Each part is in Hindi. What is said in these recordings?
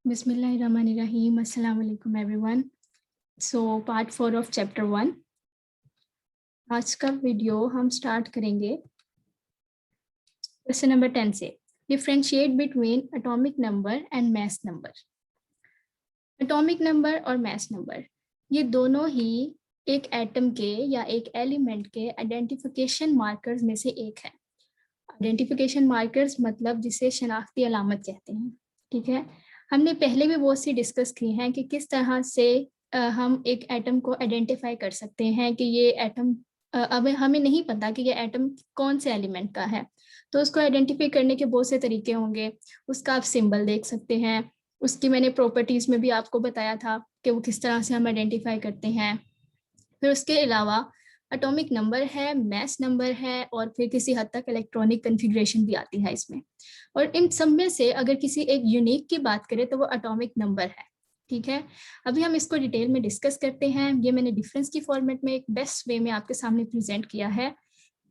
Bismillahirrahmanirrahim. Assalamu alaikum everyone. So part 4 of chapter 1. आज का वीडियो हम स्टार्ट करेंगे क्वेश्चन नंबर 10 से. Differentiate between atomic number and mass number. Atomic number और मास नंबर ये दोनों ही एक एटम के या एक एलिमेंट के आइडेंटिफिकेशन मार्कर्स में से एक है. आइडेंटिफिकेशन मार्कर्स मतलब जिसे शनाख्ती अलामत कहते हैं. ठीक है, हमने पहले भी बहुत सी डिस्कस की हैं कि किस तरह से हम एक एटम को आइडेंटिफाई कर सकते हैं कि ये एटम, अब हमें नहीं पता कि ये एटम कौन से एलिमेंट का है, तो उसको आइडेंटिफाई करने के बहुत से तरीके होंगे. उसका आप सिंबल देख सकते हैं, उसकी मैंने प्रॉपर्टीज में भी आपको बताया था कि वो किस तरह से हम आइडेंटिफाई करते हैं. फिर उसके अलावा एटॉमिक नंबर है, मास नंबर है और फिर किसी हद तक इलेक्ट्रॉनिक कन्फिग्रेशन भी आती है इसमें. और इन सब में से अगर किसी एक यूनिक की बात करें तो वो एटॉमिक नंबर है. ठीक है, अभी हम इसको डिटेल में डिस्कस करते हैं. ये मैंने डिफरेंस की फॉर्मेट में एक बेस्ट वे में आपके सामने प्रेजेंट किया है.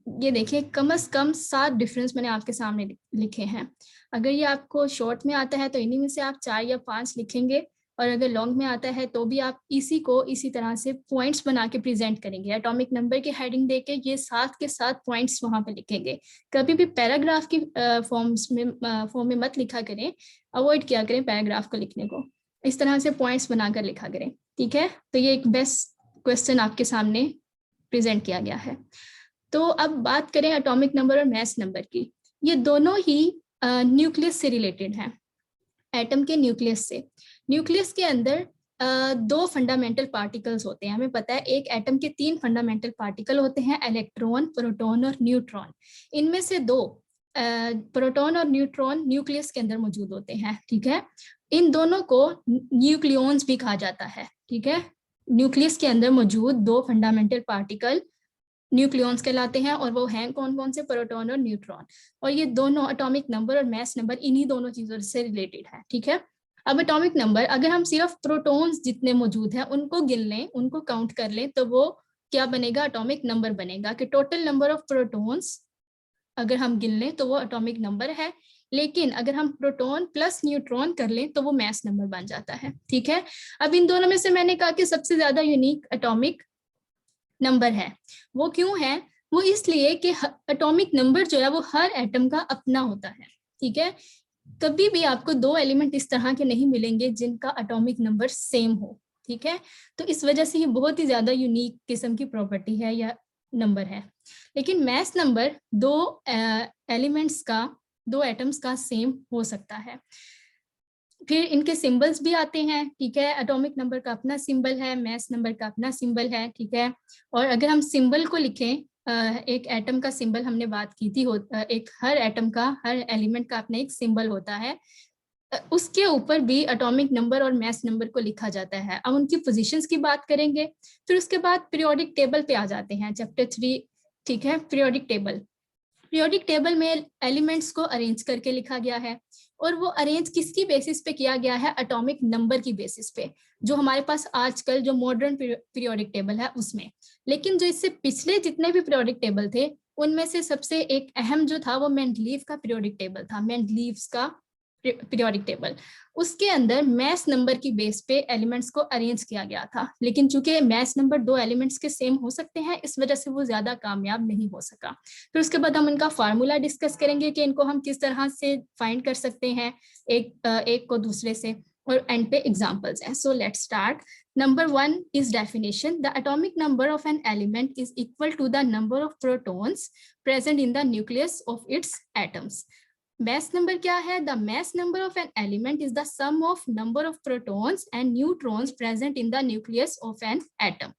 ये देखिए, कम से कम 7 डिफरेंस मैंने आपके सामने लिखे हैं. अगर ये आपको शॉर्ट में आता है तो इन्हीं में से आप 4 या 5 लिखेंगे, और अगर लॉन्ग में आता है तो भी आप इसी को इसी तरह से पॉइंट्स बना के प्रेजेंट करेंगे. एटॉमिक नंबर की हेडिंग देके ये 7 के 7 पॉइंट्स वहां पे लिखेंगे. कभी भी पैराग्राफ की फॉर्म में मत लिखा करें, अवॉइड किया करें पैराग्राफ को लिखने को. इस तरह से पॉइंट्स बनाकर लिखा करें. ठीक है, तो ये एक बेस्ट क्वेश्चन आपके सामने प्रेजेंट किया गया है. तो अब बात करें एटॉमिक नंबर और मास नंबर की. ये दोनों ही न्यूक्लियस से रिलेटेड हैं, एटम के न्यूक्लियस से. न्यूक्लियस के अंदर 2 फंडामेंटल पार्टिकल्स होते हैं. हमें पता है एक एटम के 3 फंडामेंटल पार्टिकल होते हैं, इलेक्ट्रॉन, प्रोटॉन और न्यूट्रॉन. इनमें से 2 प्रोटॉन और न्यूट्रॉन न्यूक्लियस के अंदर मौजूद होते हैं. ठीक है, इन दोनों को न्यूक्लियॉन्स भी कहा जाता है. ठीक है, न्यूक्लियस के अंदर मौजूद 2 फंडामेंटल पार्टिकल न्यूक्लियॉन्स कहलाते हैं, और वो हैं कौन कौन से? प्रोटॉन और न्यूट्रॉन. और ये दोनों एटॉमिक नंबर और मास नंबर इन्हीं दोनों चीजों से रिलेटेड है. ठीक है, अब एटॉमिक नंबर अगर हम सिर्फ प्रोटॉन्स जितने मौजूद हैं उनको गिन लें, उनको काउंट कर लें, तो वो क्या बनेगा? एटॉमिक नंबर बनेगा. कि टोटल नंबर ऑफ प्रोटॉन्स अगर हम गिन लें तो वो एटॉमिक नंबर है. लेकिन अगर हम प्रोटॉन प्लस न्यूट्रॉन कर लें तो वो मास नंबर बन जाता है. ठीक है, अब इन दोनों में से मैंने कहा कि सबसे ज्यादा यूनिक एटॉमिक नंबर है. वो क्यों है? वो इसलिए कि एटॉमिक नंबर जो है वो हर एटम का अपना होता है. ठीक है, कभी भी आपको 2 एलिमेंट इस तरह के नहीं मिलेंगे जिनका एटॉमिक नंबर सेम हो. ठीक है, तो इस वजह से ये बहुत ही ज्यादा यूनिक किस्म की प्रॉपर्टी है या नंबर है. लेकिन मास नंबर 2 एलिमेंट्स का, 2 एटम्स का सेम हो सकता है. फिर इनके सिंबल्स भी आते हैं. ठीक है, एटॉमिक नंबर का अपना सिंबल है, मास नंबर का अपना सिंबल है. ठीक है, और अगर हम सिंबल को लिखें, एक एटम का सिंबल हमने बात की थी, एक हर एटम का, हर एलिमेंट का अपना एक सिंबल होता है. उसके ऊपर भी एटॉमिक नंबर और मास नंबर को लिखा जाता है. अब उनकी पोजीशंस की बात करेंगे. फिर उसके बाद पीरियोडिक टेबल पे आ जाते हैं, चैप्टर 3. ठीक है, पीरियोडिक टेबल. पीरियोडिक टेबल में एलिमेंट्स को अरेंज करके लिखा गया है, और वो अरेंज किसकी बेसिस पे किया गया है? एटॉमिक नंबर की बेसिस पे, जो हमारे पास आजकल जो मॉडर्न पीरियोडिक टेबल है उसमें. लेकिन जो इससे पिछले जितने भी पीरियोडिक टेबल थे उनमें से सबसे एक अहम जो था वो मेंडलीव का पीरियोडिक टेबल था. मेंडलीव्स का पीरियोडिक टेबल, उसके अंदर मास नंबर की बेस पे एलिमेंट्स को अरेंज किया गया था. लेकिन चूंकि मास नंबर 2 एलिमेंट्स के सेम हो सकते हैं, इस वजह से वो ज्यादा कामयाब नहीं हो सका. फिर उसके बाद हम इनका फार्मूला डिस्कस करेंगे कि इनको हम किस तरह से फाइंड कर सकते हैं एक को दूसरे से, और एंड पे एग्जांपल्स हैं. So let's start. Number 1 is definition. The atomic number of an element is equal to the number of protons present in the nucleus of its atoms. Mass number क्या है? The mass number of an element is the sum of number of protons and neutrons present in the nucleus of an atom.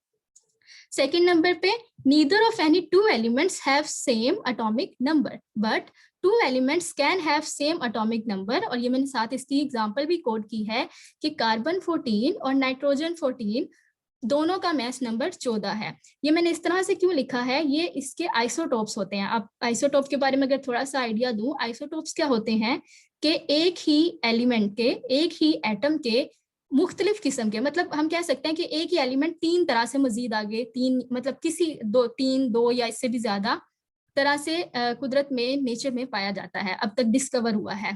Second number पे, neither of any 2 elements have same atomic number, but 2 elements can have same atomic number. और ये मैंने साथ इसकी एग्जांपल भी कोड की है कि कार्बन 14 और नाइट्रोजन 14 दोनों का मास नंबर 14 है. ये मैंने इस तरह से क्यों लिखा है? ये इसके आइसोटोप्स होते हैं. अब आइसोटोप के बारे में अगर थोड़ा सा आइडिया दूं, आइसोटोप्स क्या होते हैं कि एक ही एलिमेंट के, एक ही एटम के मुख्तलिफ किस्म के, मतलब हम कह सकते हैं कि एक ही एलिमेंट 3 तरह से मजीद आगे, 3 मतलब किसी 2 या इससे भी ज्यादा तरह से कुदरत में, नेचर में पाया जाता है, अब तक डिस्कवर हुआ है.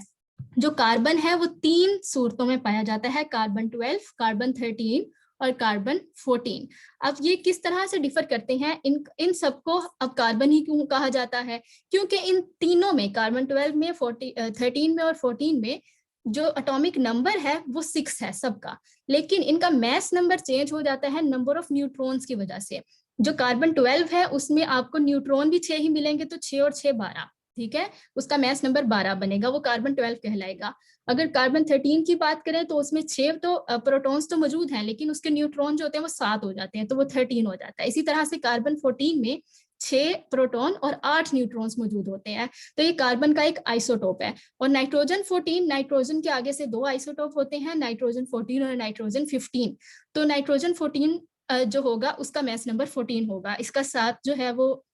जो कार्बन है वो 3 सूरतों में पाया जाता है, कार्बन 12, कार्बन 13 और कार्बन 14। अब ये किस तरह से डिफर करते हैं, इन सबको अब कार्बन ही क्यों कहा जाता है, क्योंकि इन तीनों में, कार्बन 12 में, 13 में और 14 में जो एटॉमिक नंबर है वो 6 है सबका, लेकिन इनका मैस नंबर चेंज हो जाता है नंबर ऑफ न्यूट्रॉन्स की वजह से। जो कार्बन 12 है उसमें आपको न्यूट्रॉन भी 6 ही मिलेंगे, तो 6 और 6 12, ठीक है, उसका मैस नंबर 12 बनेगा, वो कार्बन 12 कहलाएगा। अगर कार्बन 13 की बात करें तो उसमें 6 तो प्रोटॉन्स तो मौजूद हैं, लेकिन उसके न्यूट्रॉन जो होते हैं वो 7 हो जाते हैं, तो वो 13 हो जाता है। इसी तरह से कार्बन 14 में 6 प्रोटॉन और 8 न्यूट्रॉन्स मौजूद होते हैं, तो ये कार्बन का एक आइसोटोप है। और नाइट्रोजन 14, नाइट्रोजन के आगे से 2 आइसोटोप होते हैं, नाइट्रोजन 14 और नाइट्रोजन 15। तो नाइट्रोजन 14 जो होगा उसका मैस नंबर 14 होगा, इसका साथ जो है वो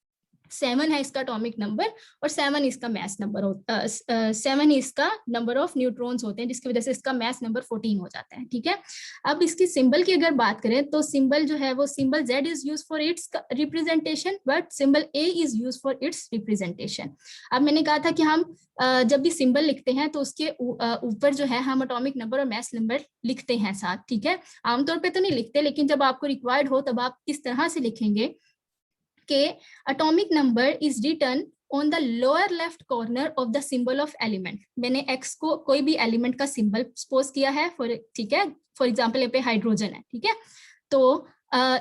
7 है इसका एटॉमिक नंबर, और 7 इसका मैस नंबर होता है, 7 इसका नंबर ऑफ न्यूट्रॉन्स होते हैं, जिसकी वजह से इसका मैस नंबर 14 हो जाता है, ठीक है। अब इसकी सिंबल की अगर बात करें तो सिंबल जो है वो symbol Z is use for its representation, but symbol A is use for its representation. अब मैंने कहा था कि हम जब भी सिंबल लिखते हैं तो उसके ऊपर जो है हम एटॉमिक नंबर और मैस नंबर लिखते हैं साथ, ठीक है। आमतौर पर तो नहीं लिखते, लेकिन जब आपको रिक्वायर्ड हो तब आप किस तरह से लिखेंगे कि atomic number is written on the lower left corner of the symbol of element। मैंने x को कोई भी एलिमेंट का सिंबल सपोज किया है, ठीक है, फॉर एग्जाम्पल यहाँ पे हाइड्रोजन है, ठीक है, तो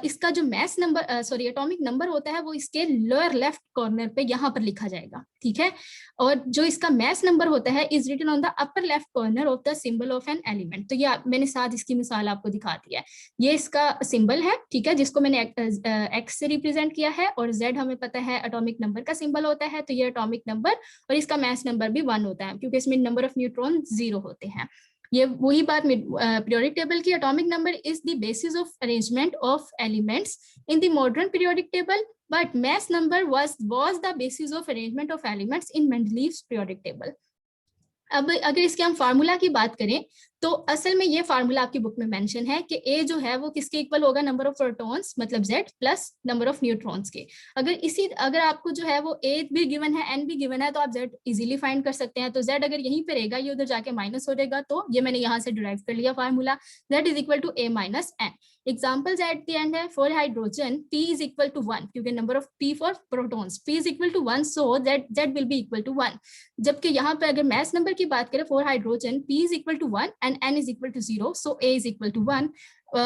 इसका जो मैस नंबर एटॉमिक नंबर होता है वो इसके लोअर लेफ्ट कॉर्नर पे यहाँ पर लिखा जाएगा, ठीक है। और जो इसका मैस नंबर होता है is written on the upper left corner of the symbol of an element. तो ये मैंने साथ इसकी मिसाल आपको दिखा दी है, ये इसका सिंबल है, ठीक है, जिसको मैंने एक्स से रिप्रेजेंट किया है, और जेड हमें पता है एटॉमिक नंबर का सिंबल होता है, तो ये एटॉमिक नंबर और इसका मैस नंबर भी 1 होता है, क्योंकि इसमें नंबर ऑफ न्यूट्रॉन 0 होते हैं। ये वही बात पीरियोडिक टेबल की, atomic number is the basis of arrangement of elements in the modern periodic table, but mass number was the basis of arrangement of elements in Mendeleev's periodic table। अब अगर इसके हम फार्मूला की बात करें तो असल में ये फार्मूला आपकी बुक में मेंशन है कि ए जो है वो किसके इक्वल होगा, नंबर ऑफ प्रोटॉन्स मतलब Z plus number of neutrons के। अगर आपको जो है वो ए भी गिवन है, एन भी गिवन है, तो आप Z इजीली फाइंड कर सकते हैं। तो Z अगर यहीं पे रहेगा, ये उधर जाके माइनस हो जाएगा, तो ये मैंने यहाँ से डिराइव कर लिया formula, Z is equal to A minus N. Example at the end है, for hydrogen P is equal to 1, क्योंकि number of P for protons, P is equal to 1, so Z will be equal to 1। जबकि यहाँ पे अगर मैस नंबर की बात करें, for hydrogen P is equal to 1 and N is equal to 0, so A is equal to 1।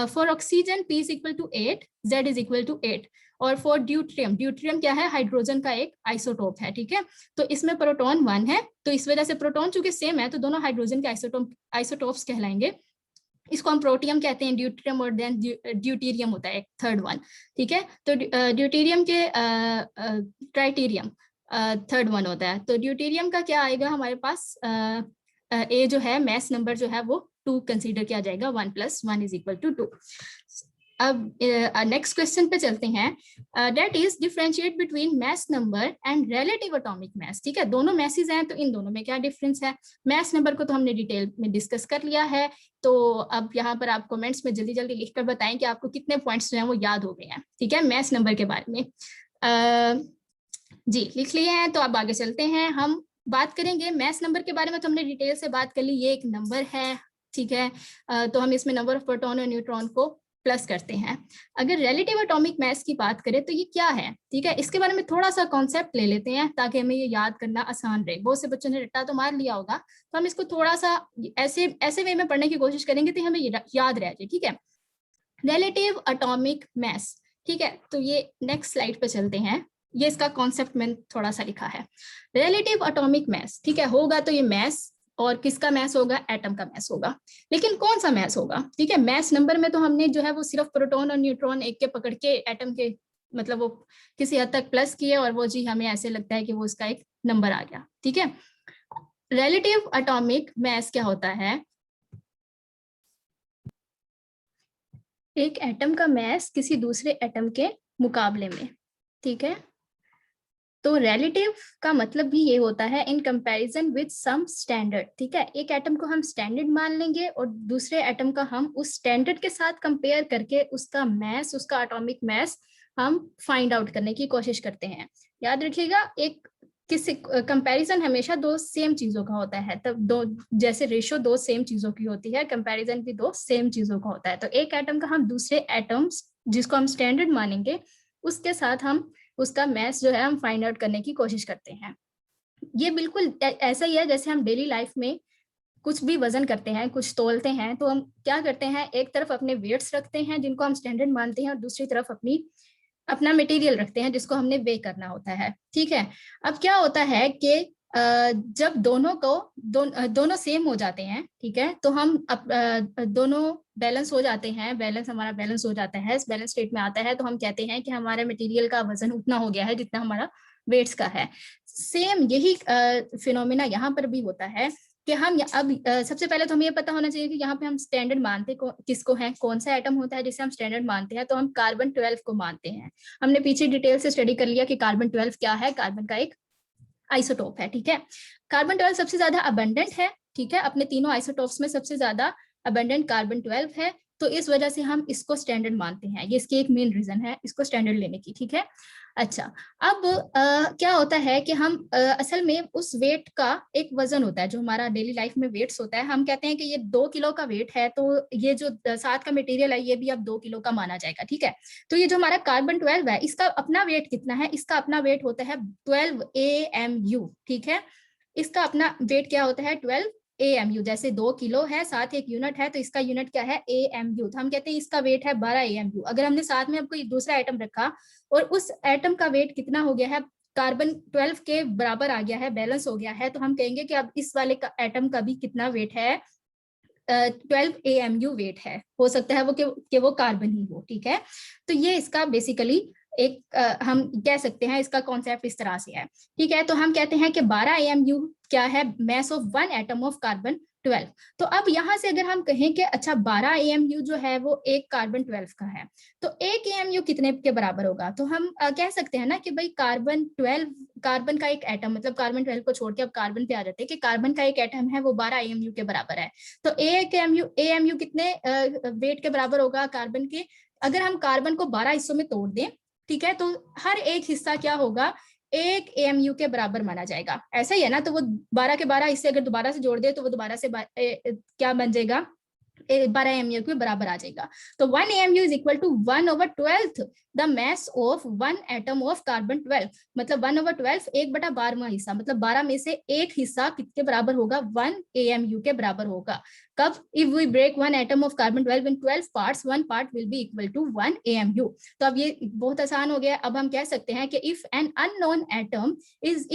For oxygen P is equal to 8, Z is equal to 8। और फॉर ड्यूट्रियम, ड्यूट्रियम क्या है, हाइड्रोजन का एक आइसोटोप है, ठीक है, तो इसमें प्रोटॉन 1 है, तो इस वजह से प्रोटॉन चूंकि सेम है तो दोनों हाइड्रोजन के आइसोटोप्स कहलाएंगे। इसको हम प्रोटियम कहते हैं, ड्यूट्रियम, और देन ड्यूटीरियम होता है एक थर्ड वन, ठीक है। तो ड्यूटीरियम के ट्राइटीरियम थर्ड वन होता है। तो ड्यूटीरियम का क्या आएगा हमारे पास, ए जो है मैस नंबर जो है वो 2 कंसीडर किया जाएगा, 1 + 1 = 2। अब नेक्स्ट क्वेश्चन पे चलते हैं, that is differentiate between mass number and relative atomic mass. ठीक है, दोनों मैसेज हैं, तो इन दोनों में क्या डिफरेंस है। मैस नंबर को तो हमने डिटेल में डिस्कस कर लिया है, तो अब यहाँ पर आप कमेंट्स में जल्दी जल्दी लिखकर बताएं कि आपको कितने पॉइंट्स जो हैं वो याद हो गए हैं। ठीक है, मैस नंबर के बारे में जी लिख लिए हैं, तो अब आगे चलते हैं। हम बात करेंगे मैस नंबर के बारे में, तो हमने डिटेल से बात कर ली, ये एक नंबर है, ठीक है, तो हम इसमें नंबर ऑफ प्रोटॉन और न्यूट्रॉन को प्लस करते हैं। अगर रिलेटिव एटॉमिक मैस की बात करें तो ये क्या है, ठीक है, इसके बारे में थोड़ा सा कॉन्सेप्ट ले लेते हैं ताकि हमें ये याद करना आसान रहे। बहुत से बच्चों ने रट्टा तो मार लिया होगा, तो हम इसको थोड़ा सा ऐसे वे में पढ़ने की कोशिश करेंगे तो हमें याद रह जाए। ठीक है, रिलेटिव एटॉमिक मैस, ठीक है, तो ये नेक्स्ट स्लाइड पे चलते हैं। ये इसका कॉन्सेप्ट मैंने थोड़ा सा लिखा है, रिलेटिव एटॉमिक मैस, ठीक है, होगा तो ये मैस, और किसका मैस होगा, एटम का मैस होगा। लेकिन कौन सा मैस होगा, ठीक है, मैस नंबर में तो हमने जो है वो सिर्फ प्रोटॉन और न्यूट्रॉन एक के पकड़ के एटम के मतलब वो किसी हद तक प्लस किए, और वो जी हमें ऐसे लगता है कि वो उसका एक नंबर आ गया। ठीक है, रिलेटिव एटॉमिक मैस क्या होता है, एक एटम का मैस किसी दूसरे एटम के मुकाबले में। ठीक है, तो रिलेटिव का मतलब भी ये होता है in comparison with some standard. ठीक है, एक एटम को हम स्टैंडर्ड मान लेंगे और दूसरे एटम का हम उस स्टैंडर्ड के साथ कंपेयर करके उसका मैस, उसका एटॉमिक मैस हम फाइंड आउट करने की कोशिश करते हैं। याद रखिएगा, एक किसी कंपैरिजन हमेशा दो सेम चीजों का होता है, तब दो जैसे रेशो दो सेम चीजों की होती है, कंपैरिजन भी दो सेम चीजों का होता है। तो एक एटम का हम दूसरे एटम्स जिसको हम स्टैंडर्ड मानेंगे उसके साथ हम उसका मैथ जो है हम फाइंड आउट करने की कोशिश करते हैं। ये बिल्कुल ऐसा ही है जैसे हम डेली लाइफ में कुछ भी वजन करते हैं, कुछ तोलते हैं, तो हम क्या करते हैं, एक तरफ अपने वेट्स रखते हैं जिनको हम स्टैंडर्ड मानते हैं और दूसरी तरफ अपना मटेरियल रखते हैं जिसको हमने वे करना होता है। ठीक है, अब क्या होता है कि जब दोनों सेम हो जाते हैं, ठीक है, तो हम दोनों बैलेंस हो जाते हैं, हमारा बैलेंस हो जाता है, इस बैलेंस स्टेट में आता है, तो हम कहते हैं कि हमारे मटेरियल का वजन उतना हो गया है जितना हमारा वेट्स का है। सेम यही फिनोमिना यहाँ पर भी होता है कि हम अब सबसे पहले तो हमें ये पता होना चाहिए कि यहाँ पे हम स्टैंडर्ड मानते किसको हैं, कौन सा एटम होता है जिसे हम स्टैंडर्ड मानते हैं, तो हम कार्बन 12 को मानते हैं। हमने पीछे डिटेल से स्टडी कर लिया कि कार्बन 12 क्या है, कार्बन का एक आइसोटोप है। ठीक है, कार्बन 12 सबसे ज्यादा अबंडेंट है। ठीक है, अपने तीनों आइसोटोप्स में सबसे ज्यादा अबंडेंट कार्बन 12 है, तो इस वजह से हम इसको स्टैंडर्ड मानते हैं। ये इसकी एक मेन रीजन है इसको स्टैंडर्ड लेने की। ठीक है, अच्छा, अब क्या होता है कि हम असल में उस वेट का एक वजन होता है जो हमारा डेली लाइफ में वेट्स होता है। हम कहते हैं कि ये 2 किलो का वेट है, तो ये जो साथ का मटेरियल है ये भी अब 2 किलो का माना जाएगा। ठीक है, तो ये जो हमारा कार्बन 12 है इसका अपना वेट कितना है, इसका अपना वेट होता है 12 AMU। ठीक है, इसका अपना वेट क्या होता है 12 AMU। जैसे 2 किलो है, साथ एक यूनिट है, तो इसका यूनिट क्या है AMU। तो हम कहते हैं इसका वेट है 12 AMU। अगर हमने साथ में अब कोई दूसरा आइटम रखा और उस एटम का वेट कितना हो गया है, कार्बन 12 के बराबर आ गया है, बैलेंस हो गया है, तो हम कहेंगे कि अब इस वाले का एटम का भी कितना वेट है, 12 AMU वेट है। हो सकता है कि वो कार्बन ही हो। ठीक है, तो ये इसका बेसिकली एक हम कह सकते हैं इसका कॉन्सेप्ट इस तरह से है। ठीक है, तो हम कहते हैं कि 12 AMU क्या है, mess of one atom of carbon 12। तो अब यहाँ से अगर हम कहें कि अच्छा 12 AMU जो है वो एक कार्बन 12 का है, तो एक AMU कितने के बराबर होगा, तो हम कह सकते हैं ना कि भाई कार्बन 12, कार्बन का एक एटम, मतलब कार्बन 12 को छोड़ के अब कार्बन पे आ जाते हैं कि कार्बन का एक एटम है वो 12 AMU के बराबर है। तो एक AMU कितने वेट के बराबर होगा कार्बन के, अगर हम कार्बन को 12 हिस्सों में तोड़ दें, ठीक है, तो हर एक हिस्सा क्या होगा, एक AMU के बराबर माना जाएगा। ऐसा ही है ना, तो वो 12 के 12 हिस्से अगर दोबारा से जोड़ दे तो वो दोबारा से क्या बन जाएगा, 12 AMU के बराबर आ जाएगा। तो 1 AMU is equal to 1/12 the mass of one atom of carbon 12। मतलब 1/12 1/12वां हिस्सा, मतलब 12 में से एक हिस्सा किसके बराबर होगा, 1 AMU के बराबर होगा। कब, if we break one atom of carbon 12 in 12 parts, one part will be equal to 1 AMU। तो अब ये बहुत आसान हो गया। अब हम कह सकते हैं कि if an unknown atom is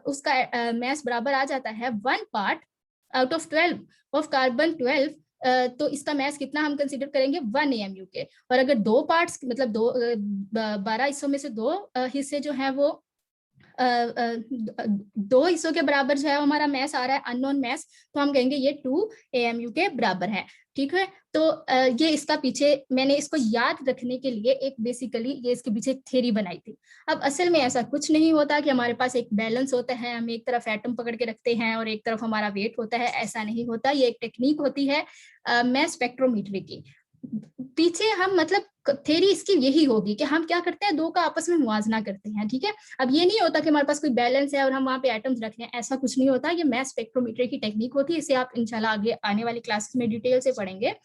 उसका मैस बराबर आ जाता है 1 part out of 12 of carbon 12, तो इसका मैस कितना हम कंसीडर करेंगे 1 AMU के। और अगर दो पार्ट्स, मतलब 12 हिस्सों में से दो हिस्से जो है वो दो हिस्सों के बराबर जो है हमारा मैस आ रहा है, अननोन मैस, तो हम कहेंगे ये 2 AMU के बराबर है। ठीक है, तो ये इसका पीछे मैंने इसको याद रखने के लिए एक बेसिकली ये इसके पीछे एक थ्योरी बनाई थी। अब असल में ऐसा कुछ नहीं होता कि हमारे पास एक बैलेंस होता है, हम एक तरफ एटम पकड़ के रखते हैं और एक तरफ हमारा वेट होता है, ऐसा नहीं होता। ये एक टेक्निक होती है मैस स्पेक्ट्रोमीटरी की। पीछे हम मतलब थ्योरी इसकी यही होगी कि हम क्या करते हैं, दो का आपस में मुवाजना करते हैं। ठीक है, अब ये नहीं होता कि हमारे पास कोई बैलेंस है और हम वहाँ पे एटम्स रख रहे हैं, ऐसा कुछ नहीं होता। ये मैस स्पेक्ट्रोमीटर की टेक्निक होती है, इसे आप इंशाल्लाह आगे आने वाली क्लासेस में डिटेल से पढ़ेंगे।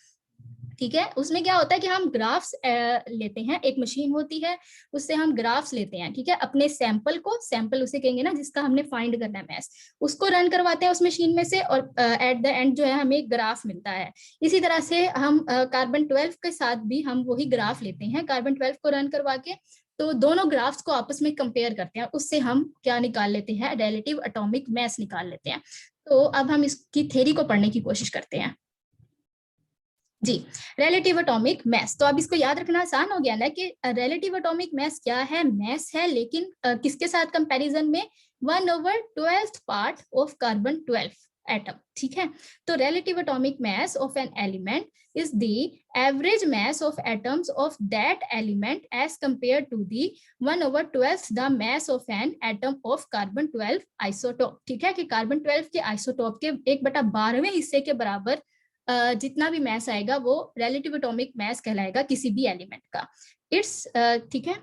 ठीक है, उसमें क्या होता है कि हम ग्राफ्स लेते हैं, एक मशीन होती है उससे हम ग्राफ्स लेते हैं। ठीक है, अपने सैंपल को, सैंपल उसे कहेंगे ना जिसका हमने फाइंड करना है मैस, उसको रन करवाते हैं उस मशीन में से और एट द एंड जो है हमें एक ग्राफ मिलता है। इसी तरह से हम कार्बन 12 के साथ भी हम वही ग्राफ लेते हैं, कार्बन 12 को रन करवा के, तो दोनों ग्राफ्स को आपस में कंपेयर करते हैं, उससे हम क्या निकाल लेते हैं, रिलेटिव एटॉमिक मैस निकाल लेते हैं। तो अब हम इसकी थ्योरी को पढ़ने की कोशिश करते हैं जी। रिलेटिव एटॉमिक मैस, तो अब इसको याद रखना आसान हो गया ना कि रिलेटिव एटॉमिक मैस क्या है, मैस है लेकिन किसके साथ कंपैरिजन में, 1/12 पार्ट ऑफ कार्बन 12 एटम। ठीक है, तो relative atomic mass of an element is the average mass of atoms of that element as compared to the 1/12 the mass of an atom of carbon 12 isotope। ठीक है, कि कार्बन 12 के आइसोटोप के 1/12वें हिस्से के बराबर जितना भी मैस आएगा वो रिलेटिव एटॉमिक मैस कहलाएगा किसी भी एलिमेंट का। इट्स ठीक है,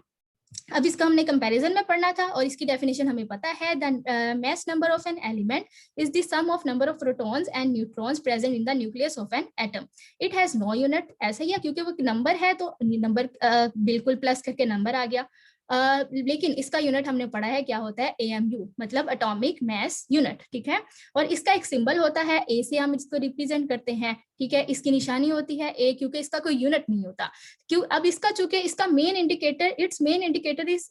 अब इसका हमने कंपैरिजन में पढ़ना था और इसकी डेफिनेशन हमें पता है, the mass number of an element is the sum of number of protons and neutrons present in the nucleus of an atom. It has no unit, ऐसा ही है क्योंकि वो नंबर है तो नंबर बिल्कुल प्लस करके नंबर आ गया। लेकिन इसका यूनिट हमने पढ़ा है क्या होता है, AMU, मतलब एटॉमिक मास यूनिट, ठीक है। और इसका एक सिंबल होता है A से हम इसको रिप्रेजेंट करते हैं, ठीक है। इसकी निशानी होती है A क्योंकि इसका कोई यूनिट नहीं होता। क्यों, अब इसका चूंकि इसका main indicator, it's main indicator is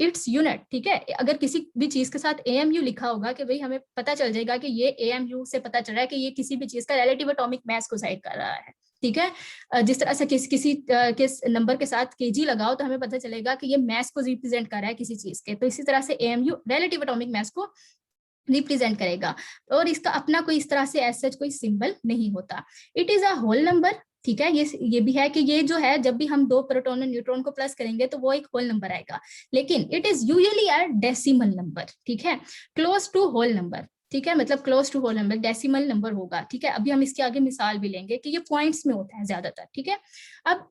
its unit, ठीक है। अगर किसी भी चीज के साथ AMU लिखा होगा कि भाई हमें पता चल जाएगा कि ये AMU से पता चल रहा है कि ये किसी भी चीज का रिलेटिव एटॉमिक मास को साइड कर रहा है, ठीक है। जिस तरह से किस नंबर के साथ kg लगाओ तो हमें पता चलेगा कि ये मास को रिप्रेजेंट कर रहा है किसी चीज के, तो इसी तरह से AMU रिलेटिव एटॉमिक मास को रिप्रेजेंट करेगा और इसका अपना कोई इस तरह से ऐसा कोई सिंबल नहीं होता। It is a whole number, ठीक है। ये भी है कि ये जो है जब भी हम दो प्रोटॉन और न्यूट्रॉन को प्लस करेंगे तो वो एक होल नंबर आएगा, लेकिन it is usually a decimal number, ठीक है, क्लोज टू होल नंबर, ठीक है, मतलब close to whole number, decimal number होगा, ठीक है। अभी हम इसके आगे मिसाल भी लेंगे कि ये पॉइंट्स में होता है ज्यादातर, ठीक है। अब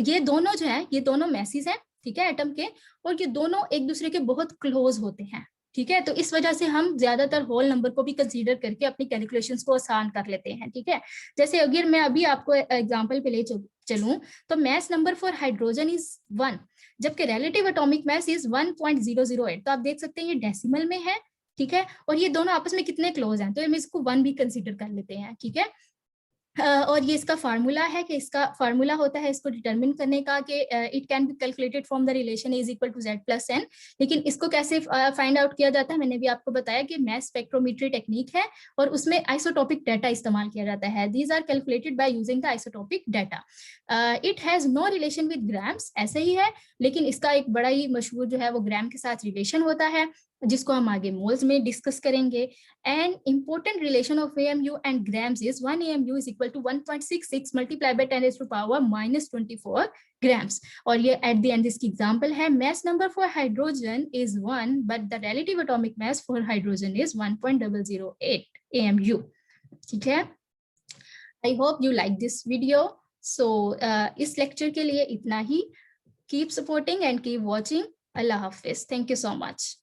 ये दोनों जो है ये दोनों मैसेज हैं, ठीक है, एटम के, और ये दोनों एक दूसरे के बहुत क्लोज होते हैं, ठीक है। तो इस वजह से हम ज्यादातर होल नंबर को भी कंसीडर करके अपनी कैलकुलेशंस को आसान कर लेते हैं, ठीक है। जैसे अगर मैं अभी आपको एग्जांपल पे ले चलूं तो मास नंबर फॉर हाइड्रोजन इज 1, जबकि रिलेटिव एटॉमिक मास इज 1.008, तो आप देख सकते हैं ये डेसिमल में है, ठीक है। और ये दोनों आपस में कितने क्लोज हैं, तो हम इसको 1 भी कंसीडर कर लेते हैं, ठीक है। और ये इसका फार्मूला है कि इसका फार्मूला होता है इसको डिटरमिन करने का कि it can be calculated from the relation is equal to z plus n। लेकिन इसको कैसे फाइंड आउट किया जाता है, मैंने भी आपको बताया कि मास स्पेक्ट्रोमेट्री टेक्निक है और उसमें आइसोटोपिक डाटा इस्तेमाल किया जाता है। These are calculated by using the isotopic data. It has no relation with grams, ऐसे ही है, लेकिन इसका एक बड़ा ही मशहूर जो है वो ग्राम के साथ रिलेशन होता है, जिसको हम आगे मोल्स में डिस्कस करेंगे। And important relation of AMU and grams is 1 AMU is equal to 1.66 multiply by 10 raised to power -24 grams। और ये एट द एंड इसकी एग्जांपल है, mass number for hydrogen is 1 but the relative atomic mass for hydrogen is 1.008 AMU, ठीक है। I hope you like this video. So इस लेक्चर के लिए इतना ही। Keep supporting and keep watching. Allah Hafiz. Thank you so much.